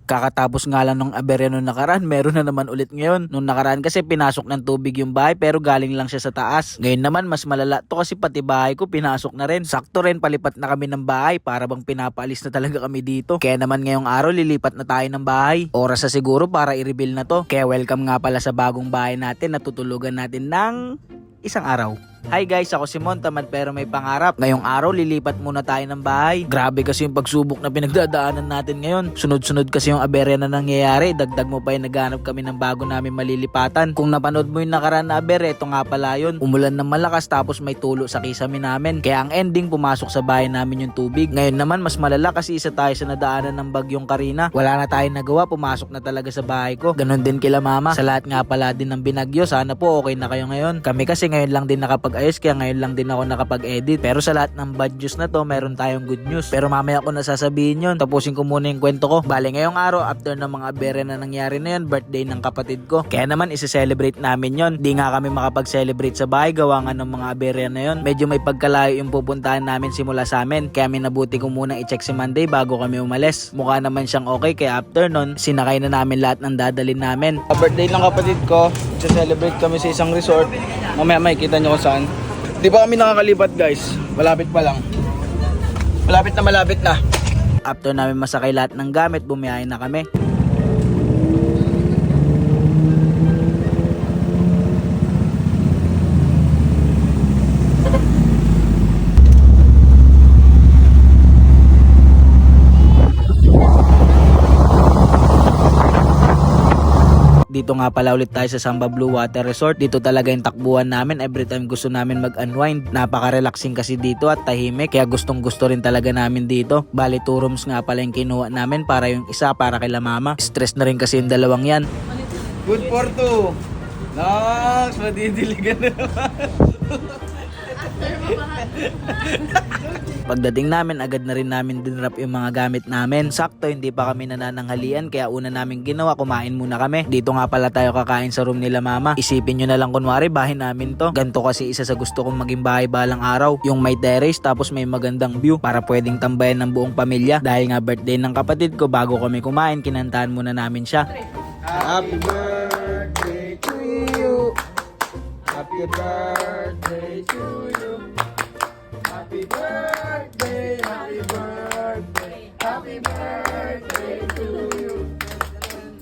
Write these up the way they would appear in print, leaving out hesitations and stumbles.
Kakatapos nga lang nung aberya nung nakaraan, meron na naman ulit ngayon. Nung nakaraan kasi pinasok ng tubig yung bahay pero galing lang siya sa taas. Ngayon naman mas malala to kasi pati bahay ko pinasok na rin. Sakto rin palipat na kami ng bahay para bang pinapaalis na talaga kami dito. Kaya naman ngayong araw lilipat na tayo ng bahay. Oras na siguro para i-reveal na to. Kaya welcome nga pala sa bagong bahay natin na tutulugan natin ng isang araw. Hi guys, ako si Mon, tamad pero may pangarap. Ngayong araw, lilipat muna tayo ng bahay. Grabe kasi yung pagsubok na pinagdadaanan natin ngayon. Sunod-sunod kasi yung aberya na nangyayari. Dagdag mo pa yung naghanap kami ng bago namin malilipatan. Kung napanood mo yung nakaraan na aberya, ito nga pala yun. Umulan ng malakas tapos may tulo sa kisame namin. Kaya ang ending, pumasok sa bahay namin yung tubig. Ngayon naman, mas malala kasi isa tayo sa nadaanan ng bagyong Karina. Wala na tayong nagawa, pumasok na talaga sa bahay ko. Ganon din kila mama. Sa lahat nga pala din ng binagyo, sana po okay na kayo ngayon. Kami kasi ngayon lang din nakapag-ayos kaya ngayon lang din ako nakapag-edit. Pero sa lahat ng bad news na to, meron tayong good news. Pero mamaya ko nasasabihin yun. Tapusin ko muna yung kwento ko. Bale, ngayong araw, after ng mga aberya na nangyari na yun, birthday ng kapatid ko. Kaya naman, isi-celebrate namin yun. Di nga kami makapag-celebrate sa bahay, gawa nga ng mga aberya na yun. Medyo may pagkalayo yung pupuntahan namin simula sa amin. Kaya minabuti ko muna i-check si Monday bago kami umalis. Mukha naman siyang okay, kaya after nun, sinakay na namin lahat ng dadalhin namin. Birthday ng kapatid ko, i-celebrate kami sa isang resort. Mamaya makikita nyo kung saan. Di ba kami nakakalipat guys? Malapit pa lang. Malapit na. After namin masakay lahat ng gamit, bumiyahe na kami. Dito nga pala ulit tayo sa Samba Blue Water Resort. Dito talaga yung takbuhan namin every time gusto namin mag-unwind. Napaka-relaxing kasi dito at tahimik. Kaya gustong gusto rin talaga namin dito. Bali 2 rooms nga pala yung kinuha namin para yung isa para kila mama. Stress na rin kasi yung dalawang yan. Good for 2. Nox, madidiligan na naman. Pagdating namin, agad na rin namin dinrap yung mga gamit namin. Sakto, hindi pa kami nanananghalian kaya una namin ginawa, kumain muna kami. Dito nga pala tayo kakain sa room nila mama. Isipin nyo na lang kunwari, bahay namin to. Ganto kasi isa sa gusto kong maging bahay balang araw. Yung may terrace tapos may magandang view para pwedeng tambayan ng buong pamilya. Dahil nga birthday ng kapatid ko, bago kami kumain, kinantahan muna namin siya. Happy birthday to you. Happy birthday to you. Happy birthday, happy birthday, happy birthday to you.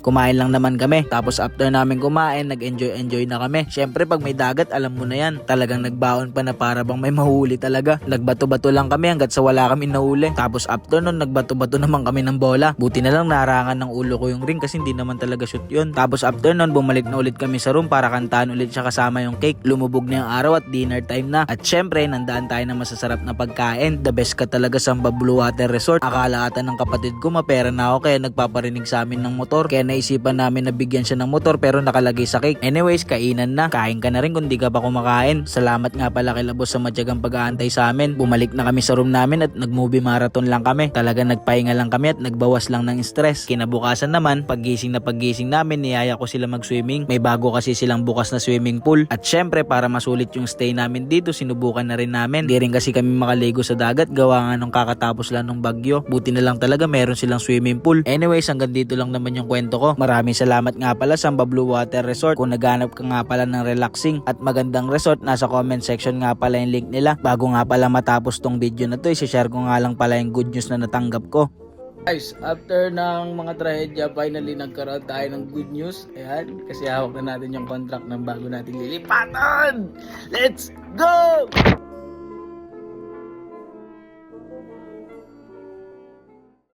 Kumain lang naman kami. Tapos after namin kumain, nag-enjoy na kami. Syempre pag may dagat, alam mo na yan. Talagang nagbaon pa na para bang may mahuli talaga. Nagbato-bato lang kami hanggat sa wala kami nahuli. Tapos after nun, nagbato-bato naman kami ng bola. Buti na lang narangan ng ulo ko yung ring kasi hindi naman talaga shoot yun. Tapos after nun, bumalik na ulit kami sa room para kantahan ulit siya kasama yung cake. Lumubog na yung araw at dinner time na. At syempre, nandaan tayo ng masasarap na pagkain. The best ka talaga sa Samba Blue Water Resort. Akala ata ng kapatid ko mapera na ako kaya nagpaparinig sa amin ng motor. Kaya naisipan namin na bigyan siya ng motor pero nakalagay sa cake. Anyways, kainan na. Kain ka na rin kung di ka pa kumakain. Salamat nga pala kay Labos sa matyagang pag-aantay sa amin. Bumalik na kami sa room namin at nag-movie marathon lang kami. Talaga nagpahinga lang kami at nagbawas lang ng stress. Kinabukasan naman, paggising namin, niyaya ko sila mag-swimming. May bago kasi silang bukas na swimming pool. At syempre, para masulit yung stay namin dito, sinubukan na rin namin. Di rin kasi kami makaligo sa dagat, gawa nga nung kakatapos lang ng bagyo. Buti na lang talaga meron silang swimming pool. Anyways, hanggang dito lang naman yung kwento ko. Maraming salamat nga pala sa Samba Blue Water Resort. Kung naghanap ka nga pala ng relaxing at magandang resort, nasa comment section nga pala yung link nila. Bago nga pala matapos tong video na to, i-share ko nga lang pala yung good news na natanggap ko. Guys, after ng mga trahedya, finally nagkaroon tayo ng good news. Ayan, kasi hawak na natin yung contract ng bago natin lilipatan. Let's go!